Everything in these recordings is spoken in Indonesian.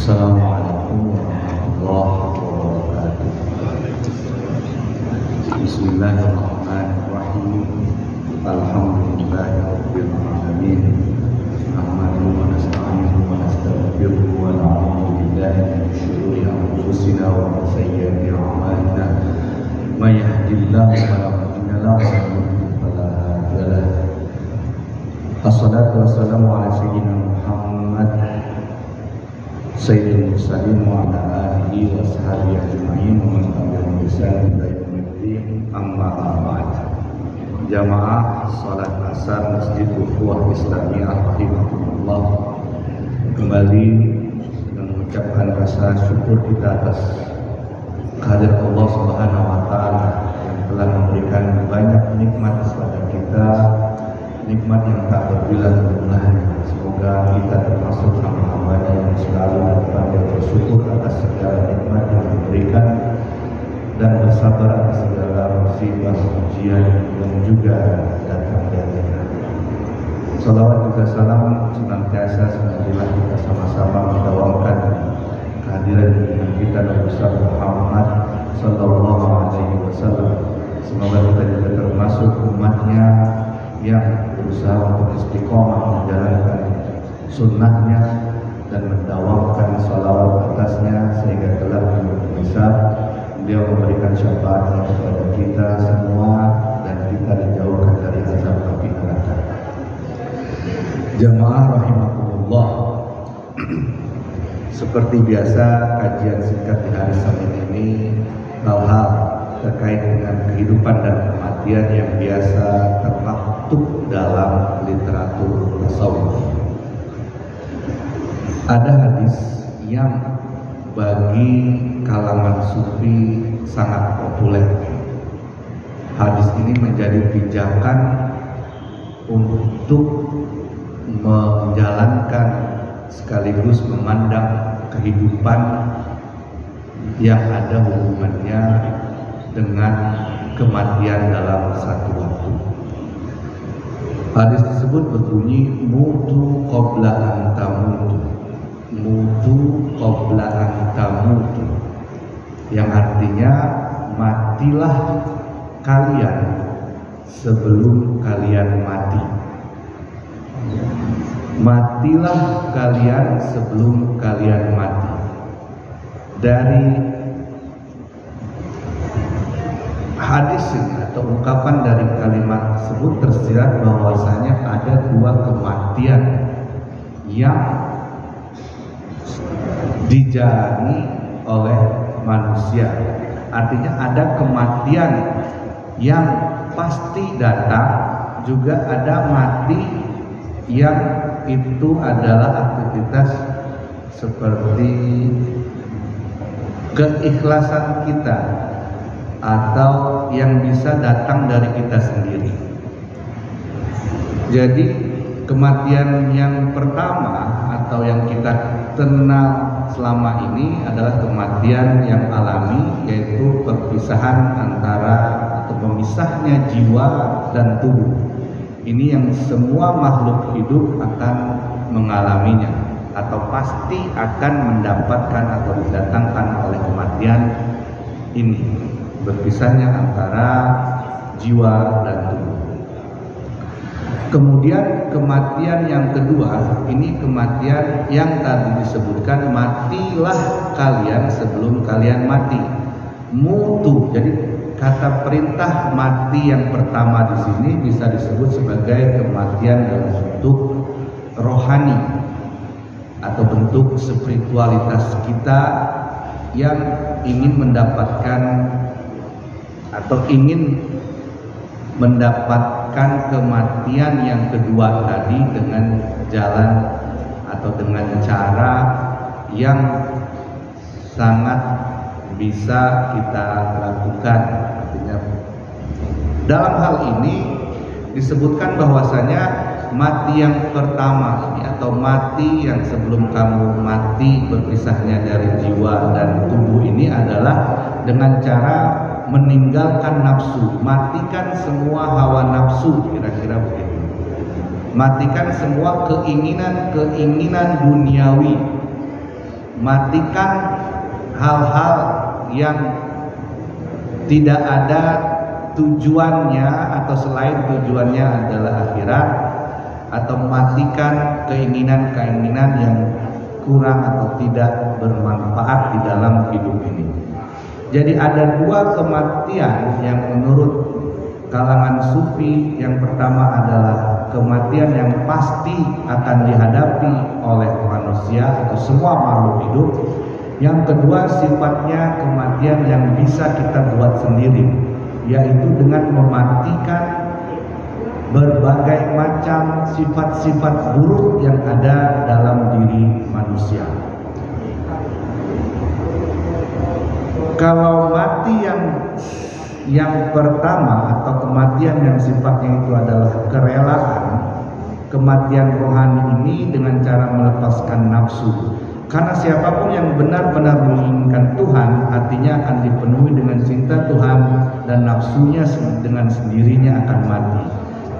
Assalamualaikum warahmatullahi wabarakatuh. Bismillahirrahmanirrahim. Alhamdulillahirabbil alamin. Nahmaduhu wa nasta'inuhu wa nastaghfiruhu wa na'udzu billahi min shururi anfusina wa min sayyiati a'malina. May yahdihillahu fala mudilla lahu wa may yudlil fala hadiya lahu. Wassalatu wassalamu ala sayyidina Muhammad Sayyidul Mursalin wa ala alihi wa sahbihi ajma'in wa man tabi'ahum bi ihsan ila yaumil amma ba'd. Jamaah salat asar Masjid Ukhuwah Islamiyah rahimahumullah, kembali dengan mengucapkan rasa syukur kita atas kehadirat Allah Subhanahu wa taala yang telah memberikan banyak nikmat kepada kita, nikmat yang tak berbilang jumlahnya. Semoga kita termasuk hamba-hambanya yang selalu berpandai bersyukur atas segala nikmat yang diberikan dan bersabar atas segala musibah ujian yang juga datang darinya. Salawat juga salam senantiasa semoga kita sama-sama mendawamkan kehadiran junjungan kita Nabi besar Muhammad sallallahu alaihi wasallam. Semoga kita juga termasuk umatnya yang berusaha untuk istiqomah menjalankan sunnahnya dan mendawamkan salawat atasnya sehingga kelak bisa beliau memberikan syafaatnya kepada kita semua dan kita dijauhkan dari azab api neraka. Jamaah rahimakumullah, seperti biasa kajian singkat di hari Senin ini hal-hal terkait dengan kehidupan dan kematian yang biasa termaktub dalam literatur tasawuf. Ada hadis yang bagi kalangan sufi sangat populer. Hadis ini menjadi pijakan untuk menjalankan sekaligus memandang kehidupan yang ada hubungannya dengan kematian dalam satu waktu. Hadis tersebut berbunyi mutu qabla an tamutu, mutu qabla an tamutu, yang artinya matilah kalian sebelum kalian mati. Matilah kalian sebelum kalian mati. Dari hadis ini atau ungkapan dari kalimat tersebut tersirat bahwasanya ada dua kematian yang dijalani oleh manusia. Artinya ada kematian yang pasti datang, juga ada mati yang itu adalah aktivitas seperti keikhlasan kita atau yang bisa datang dari kita sendiri. Jadi kematian yang pertama atau yang kita kenal selama ini adalah kematian yang alami, yaitu perpisahan antara atau memisahnya jiwa dan tubuh. Ini yang semua makhluk hidup akan mengalaminya atau pasti akan mendapatkan atau didatangkan oleh kematian ini, berpisahnya antara jiwa dan tubuh. Kemudian kematian yang kedua, ini kematian yang tadi disebutkan, matilah kalian sebelum kalian mati. Mutu, jadi kata perintah mati yang pertama di sini bisa disebut sebagai kematian dalam bentuk rohani atau bentuk spiritualitas kita yang ingin mendapatkan atau ingin mendapatkan kematian yang kedua tadi dengan jalan atau dengan cara yang sangat bisa kita lakukan. Artinya dalam hal ini disebutkan bahwasanya mati yang pertama ini atau mati yang sebelum kamu mati berpisahnya dari jiwa dan tubuh ini adalah dengan cara meninggalkan nafsu, matikan semua hawa nafsu, kira-kira begitu. Matikan semua keinginan-keinginan duniawi matikan hal-hal yang tidak ada tujuannya atau selain tujuannya adalah akhirat, atau matikan keinginan-keinginan yang kurang atau tidak bermanfaat di dalam hidup ini. Jadi ada dua kematian yang menurut kalangan sufi. Yang pertama adalah kematian yang pasti akan dihadapi oleh manusia atau semua makhluk hidup. Yang kedua sifatnya kematian yang bisa kita buat sendiri, yaitu dengan mematikan berbagai macam sifat-sifat buruk yang ada dalam diri manusia. Kalau mati yang pertama atau kematian yang sifatnya itu adalah kerelaan, kematian rohani ini dengan cara melepaskan nafsu. Karena siapapun yang benar-benar menginginkan Tuhan, hatinya akan dipenuhi dengan cinta Tuhan dan nafsunya dengan sendirinya akan mati.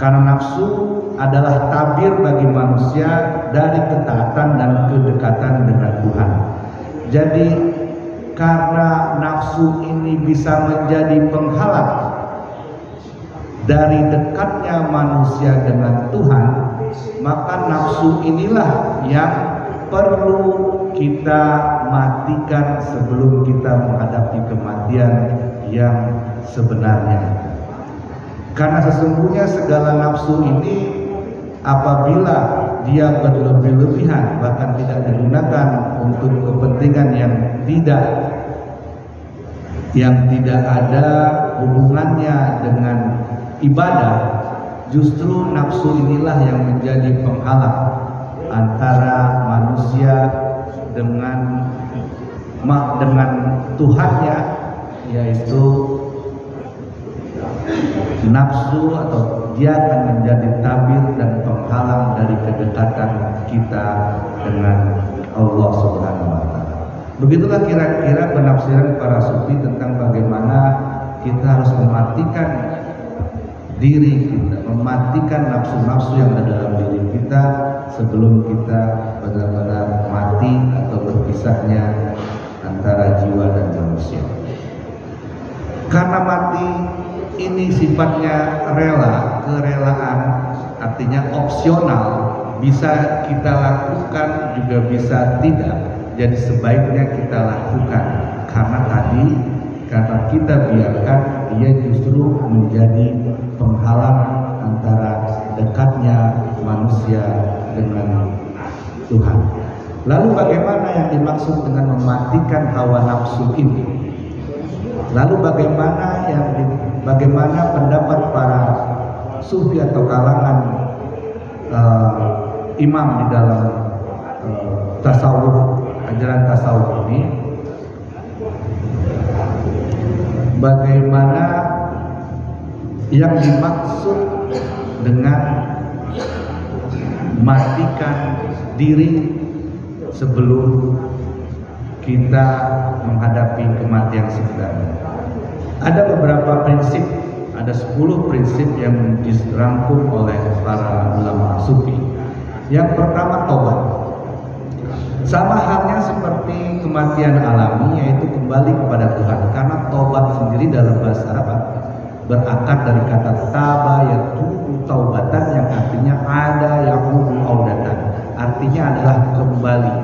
Karena nafsu adalah tabir bagi manusia dari ketaatan dan kedekatan dengan Tuhan. Jadi karena nafsu ini bisa menjadi penghalang dari dekatnya manusia dengan Tuhan, maka nafsu inilah yang perlu kita matikan sebelum kita menghadapi kematian yang sebenarnya. Karena sesungguhnya segala nafsu ini apabila dia berlebih-lebihan, bahkan tidak digunakan untuk kepentingan yang tidak ada hubungannya dengan ibadah, justru nafsu inilah yang menjadi penghalang antara manusia dengan Tuhannya, yaitu nafsu, atau dia akan menjadi tabir dan penghalang dari kedekatan kita dengan Allah Subhanahu wa Ta'ala. Begitulah kira-kira penafsiran para sufi tentang bagaimana kita harus mematikan diri kita, mematikan nafsu-nafsu yang ada dalam diri kita sebelum kita benar-benar mati atau berpisahnya antara jiwa dan manusia. Karena mati ini sifatnya rela, kerelaan, artinya opsional, bisa kita lakukan juga bisa tidak. Jadi sebaiknya kita lakukan, karena kita biarkan dia justru menjadi penghalang antara dekatnya manusia dengan Tuhan. Lalu bagaimana yang dimaksud dengan mematikan hawa nafsu ini? Lalu bagaimana pendapat para sufi atau kalangan imam di dalam tasawuf, ajaran tasawuf ini? Bagaimana yang dimaksud dengan matikan diri sebelum kita menghadapi kematian sebenarnya? Ada beberapa prinsip, ada 10 prinsip yang dirangkum oleh para ulama sufi. Yang pertama, tobat. Sama halnya seperti kematian alami, yaitu kembali kepada Tuhan. Karena tobat sendiri dalam bahasa Arab berakar dari kata taba yatubu taubatan, yang artinya ada yaqubu audatan. Artinya adalah kembali.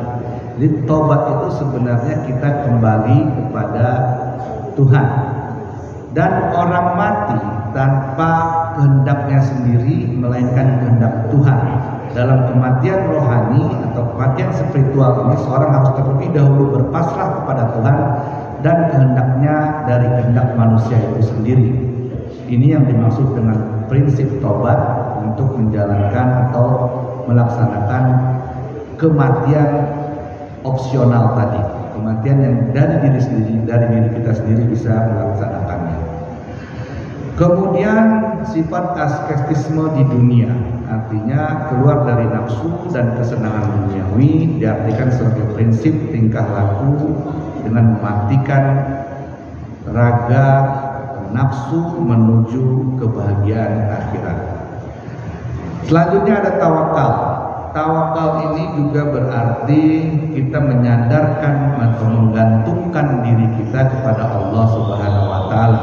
Jadi tobat itu sebenarnya kita kembali kepada Tuhan. Dan orang mati tanpa kehendaknya sendiri, melainkan kehendak Tuhan. Dalam kematian rohani atau kematian spiritual ini, seorang harus terlebih dahulu berpasrah kepada Tuhan dan kehendaknya dari kehendak manusia itu sendiri. Ini yang dimaksud dengan prinsip tobat untuk menjalankan atau melaksanakan kematian opsional tadi, kematian yang dari diri sendiri, dari diri kita sendiri bisa melaksanakannya. Kemudian sifat asketisme di dunia, artinya keluar dari nafsu dan kesenangan duniawi, diartikan sebagai prinsip tingkah laku dengan mematikan raga nafsu menuju kebahagiaan akhirat. Selanjutnya ada tawakal. tawakal ini juga berarti kita menyandarkan atau menggantungkan diri kita kepada Allah Subhanahu wa taala.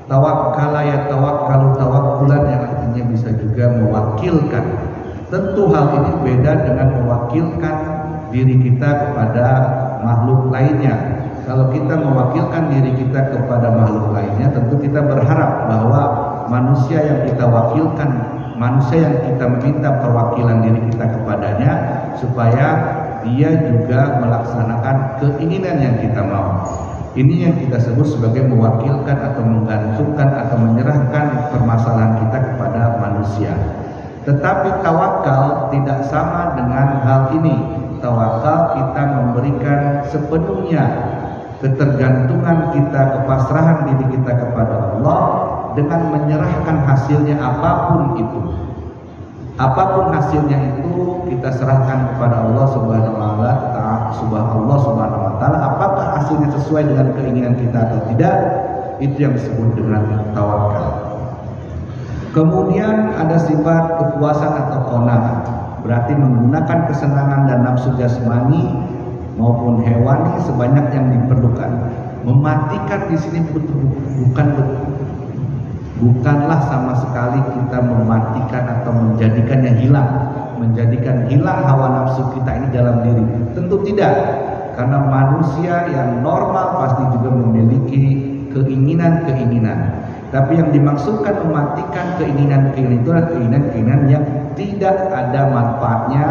Tawakkala ya tawakkalu tawakkulan yang artinya bisa juga mewakilkan. Tentu hal ini beda dengan mewakilkan diri kita kepada makhluk lainnya. Kalau kita mewakilkan diri kita kepada makhluk lainnya, tentu kita berharap bahwa manusia yang kita wakilkan, manusia yang kita meminta perwakilan diri kita kepadanya, supaya dia juga melaksanakan keinginan yang kita mau. Ini yang kita sebut sebagai mewakilkan atau menggantungkan atau menyerahkan permasalahan kita kepada manusia. Tetapi tawakal tidak sama dengan hal ini. Tawakal kita memberikan sepenuhnya ketergantungan kita, kepasrahan diri kita kepada Allah dengan menyerahkan hasilnya apapun itu. Apapun hasilnya itu kita serahkan kepada Allah Subhanahu wa taala. Apakah hasilnya sesuai dengan keinginan kita atau tidak? Itu yang disebut dengan tawakal. Kemudian ada sifat kepuasan atau qanaah, berarti menggunakan kesenangan dan nafsu jasmani maupun hewani sebanyak yang diperlukan. Mematikan di sini bukanlah sama sekali kita mematikan atau menjadikannya hilang, menjadikan hilang hawa nafsu kita ini dalam diri. Tentu tidak, karena manusia yang normal pasti juga memiliki keinginan-keinginan. Tapi yang dimaksudkan mematikan keinginan-keinginan itu adalah keinginan-keinginan yang tidak ada manfaatnya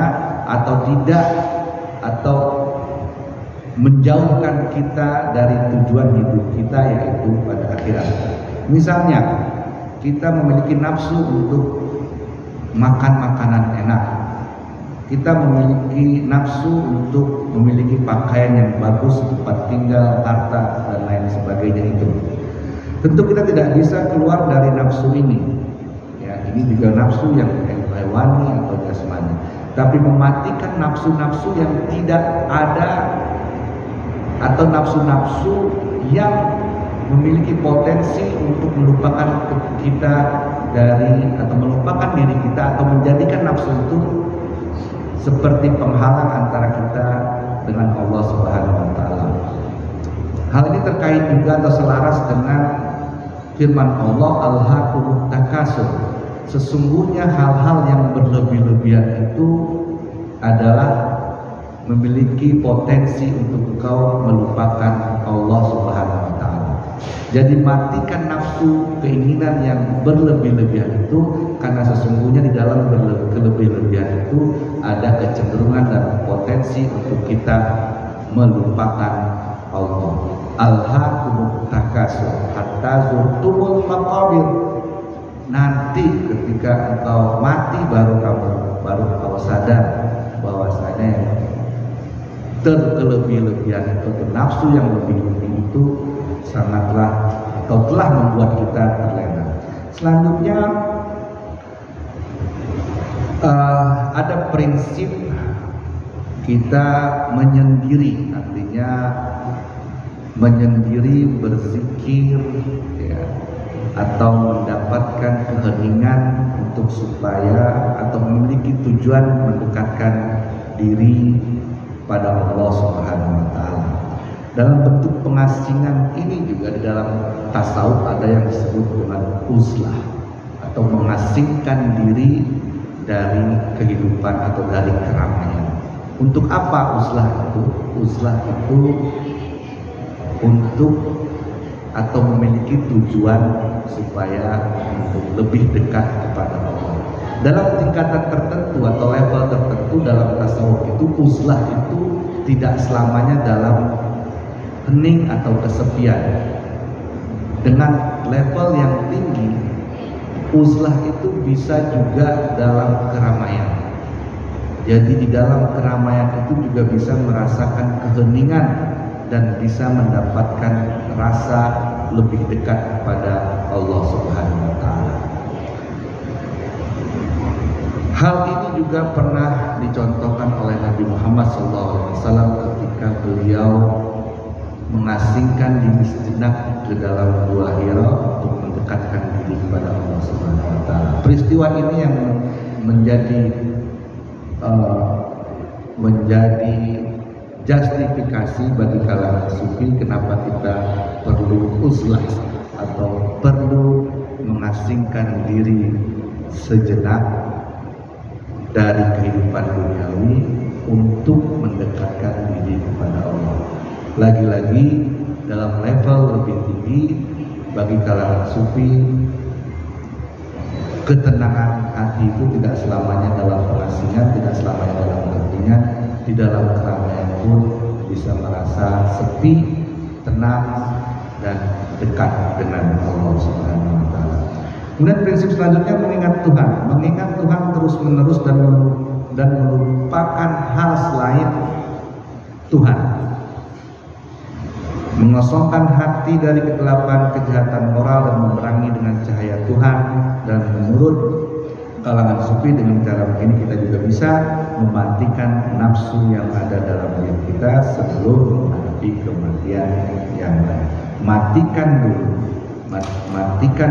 atau menjauhkan kita dari tujuan hidup kita, yaitu pada akhirat. Misalnya, kita memiliki nafsu untuk makan makanan enak, kita memiliki nafsu untuk memiliki pakaian yang bagus, tempat tinggal, harta, dan lain sebagainya itu. Tentu kita tidak bisa keluar dari nafsu ini. Ya, ini juga nafsu yang hewani atau jasmani. Tapi mematikan nafsu-nafsu yang tidak ada atau nafsu-nafsu yang memiliki potensi untuk melupakan kita atau melupakan diri kita atau menjadikan nafsu itu seperti penghalang antara kita dengan Allah Subhanahu wa taala. Hal ini terkait juga atau selaras dengan firman Allah, alhaakumut takasur. Sesungguhnya hal-hal yang berlebih-lebihan itu adalah memiliki potensi untuk engkau melupakan Allah Subhanahu wa taala. Jadi matikan nafsu keinginan yang berlebih-lebihan itu, karena sesungguhnya di dalam berlebih-lebihan itu ada kecenderungan dan potensi untuk kita melupakan Allah. Alhaakumut takasur hatta zurtumul maqabir. Nanti ketika engkau mati baru kau sadar bahwasanya terlebih-lebihan itu, nafsu yang lebih-lebih itu sangatlah atau telah membuat kita terlena. Selanjutnya ada prinsip kita menyendiri, artinya menyendiri berzikir, ya, atau mendapatkan keheningan untuk supaya atau memiliki tujuan mendekatkan diri pada Allah Subhanahu wa taala. Dalam bentuk pengasingan ini juga di dalam tasawuf ada yang disebut dengan uzlah atau mengasingkan diri dari kehidupan atau dari keramaian. Untuk apa uzlah itu? Uzlah itu untuk atau memiliki tujuan supaya untuk lebih dekat kepada Allah. Dalam tingkatan tertentu atau level tertentu dalam tasawuf itu, uzlah itu tidak selamanya dalam hening atau kesepian. Dengan level yang tinggi, uzlah itu bisa juga dalam keramaian. Jadi di dalam keramaian itu juga bisa merasakan keheningan dan bisa mendapatkan rasa lebih dekat kepada Allah Subhanahu wa taala. Hal ini juga pernah dicontohkan oleh Nabi Muhammad SAW ketika beliau mengasingkan diri sejenak ke dalam Gua Hira untuk mendekatkan diri kepada Allah Subhanahu wa taala. Peristiwa ini yang menjadi menjadi justifikasi bagi kalangan sufi kenapa kita perlu uzlah atau perlu mengasingkan diri sejenak dari kehidupan duniawi untuk mendekatkan diri kepada Allah. Lagi-lagi dalam level lebih tinggi bagi kalangan sufi, ketenangan hati itu tidak selamanya dalam pengasingan, tidak selamanya dalam kepentingan. Di dalam keramaian pun bisa merasa sepi, tenang, dan dekat dengan Allah Subhanahu wa Ta'ala. Kemudian prinsip selanjutnya mengingat Tuhan terus-menerus dan melupakan hal selain Tuhan. Mengosongkan hati dari kegelapan kejahatan moral dan memerangi dengan cahaya Tuhan. Dan menurut kalangan sufi dengan cara begini kita juga bisa mematikan nafsu yang ada dalam diri kita sebelum menghadapi kematian yang lain. Matikan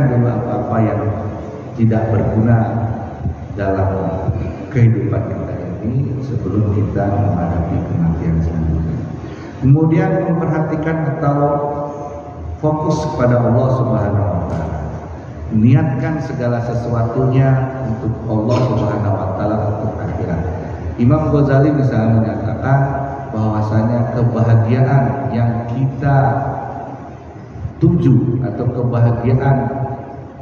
dulu apa-apa yang tidak berguna dalam kehidupan kita ini sebelum kita menghadapi kematian selanjutnya. Kemudian memperhatikan atau fokus kepada Allah Subhanahu wa Ta'ala. Niatkan segala sesuatunya untuk Allah Subhanahu wa Ta'ala, untuk akhirat. Imam Ghazali misalnya menyatakan bahwasanya kebahagiaan yang kita tuju atau kebahagiaan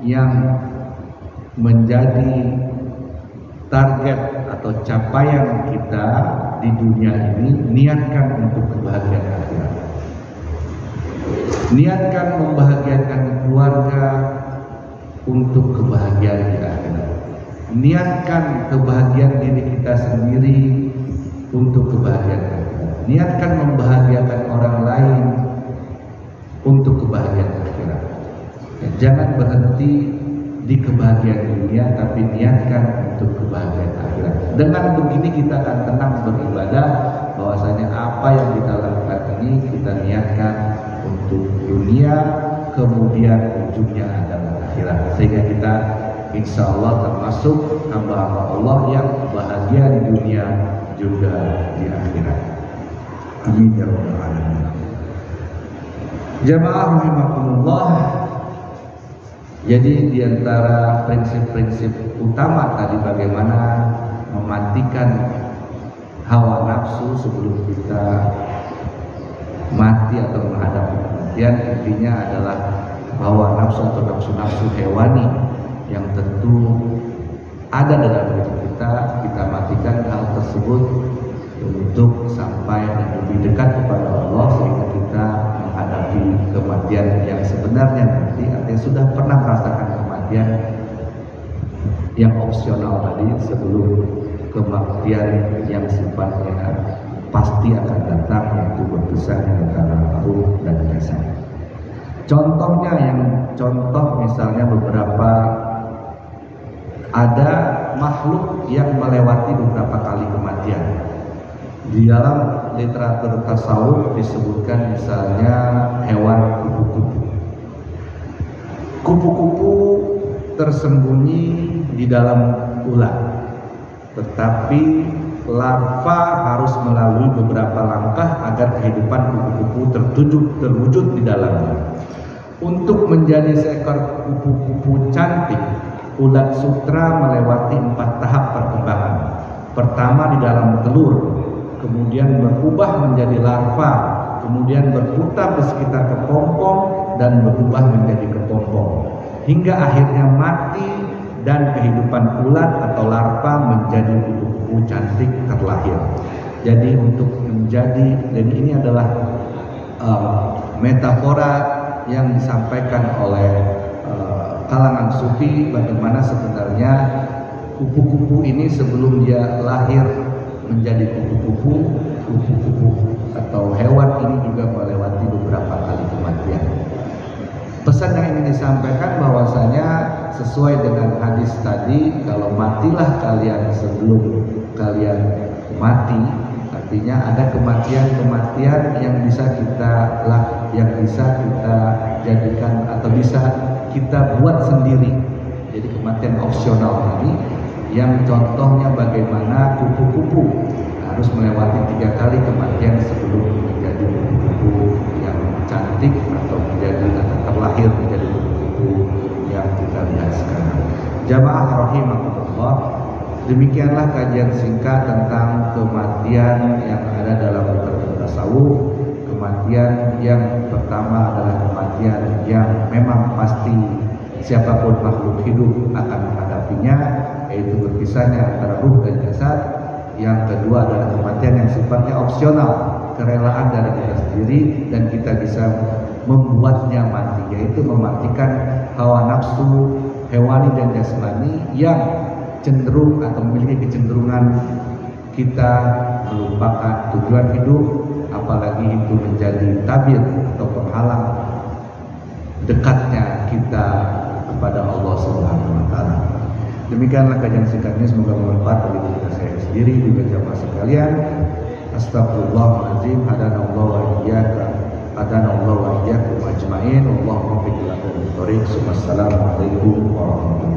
yang menjadi target atau capaian kita di dunia ini, niatkan untuk kebahagiaan akhirat. Niatkan membahagiakan keluarga untuk kebahagiaan di akhirat. Niatkan kebahagiaan diri kita sendiri untuk kebahagiaan akhirat. Niatkan membahagiakan orang lain untuk kebahagiaan akhirat. Jangan berhenti di kebahagiaan dunia, tapi niatkan untuk kebahagiaan akhirat. Dengan begini kita akan tenang beribadah, bahwasanya apa yang kita lakukan ini kita niatkan untuk dunia, kemudian ujungnya adalah akhirat, sehingga kita insya Allah termasuk hamba-hamba Allah yang bahagia di dunia juga di akhirat. Amin ya rabbal alamin. Jamaah rahimakumullah. Jadi diantara prinsip-prinsip utama tadi bagaimana mematikan hawa nafsu sebelum kita mati atau menghadapi kematian, intinya adalah hawa nafsu atau nafsu-nafsu hewani yang tentu ada dalam diri kita matikan hal tersebut untuk sampai dan lebih dekat kepada Allah, sehingga kita menghadapi kematian yang sebenarnya nanti artinya sudah pernah merasakan kematian yang opsional tadi sebelum kematian yang sifatnya pasti akan datang, yaitu berpisahnya antara ruh dan jasad. Contoh misalnya beberapa ada makhluk yang melewati beberapa kali kematian. Di dalam literatur tasawuf disebutkan misalnya hewan kupu-kupu. Kupu-kupu tersembunyi di dalam ular, tetapi larva harus melalui beberapa langkah agar kehidupan kupu-kupu terwujud di dalamnya. Untuk menjadi seekor kupu-kupu cantik, ulat sutra melewati 4 tahap perkembangan. Pertama di dalam telur, kemudian berubah menjadi larva, kemudian berputar di sekitar kepompong dan berubah menjadi kepompong, hingga akhirnya mati dan kehidupan ulat atau larva menjadi kupu-kupu cantik terlahir. Jadi jadi ini adalah metafora yang disampaikan oleh kalangan sufi, bagaimana sebenarnya kupu-kupu ini sebelum dia lahir menjadi kupu-kupu atau hewan ini juga melewati beberapa kali kematian. Pesan yang ingin disampaikan bahwasanya sesuai dengan hadis tadi, kalau matilah kalian sebelum kalian mati, artinya ada kematian-kematian yang bisa kita jadikan atau bisa kita buat sendiri. Jadi kematian opsional tadi yang contohnya bagaimana kupu-kupu harus melewati 3 kali kematian sebelum menjadi kupu-kupu yang cantik atau terlahir menjadi kupu-kupu yang kita lihat sekarang. Jamaah rahimahullah, demikianlah kajian singkat tentang kematian yang ada dalam literatur tasawuf. Kematian yang pertama adalah kematian yang memang pasti siapapun makhluk hidup akan menghadapinya, yaitu berpisahnya antara ruh dan jasad. Yang kedua adalah kematian yang sifatnya opsional, kerelaan dari kita sendiri dan kita bisa membuatnya mati, yaitu mematikan hawa nafsu hewani dan jasmani yang cenderung atau memiliki kecenderungan kita melupakan tujuan hidup, apalagi itu menjadi tabir atau penghalang dekatnya kita kepada Allah Subhanahu wa taala. Demikianlah kajian singkatnya, semoga bermanfaat bagi diri saya sendiri juga jamaah sekalian. Astagfirullahaladzim. Hadanallahu wa iyyakum. Hadanallahu wa iyyakum ajmain. Wallahu muwaffiq ila aqwamit thoriq. Wassalamualaikum warahmatullahi wabarakatuh.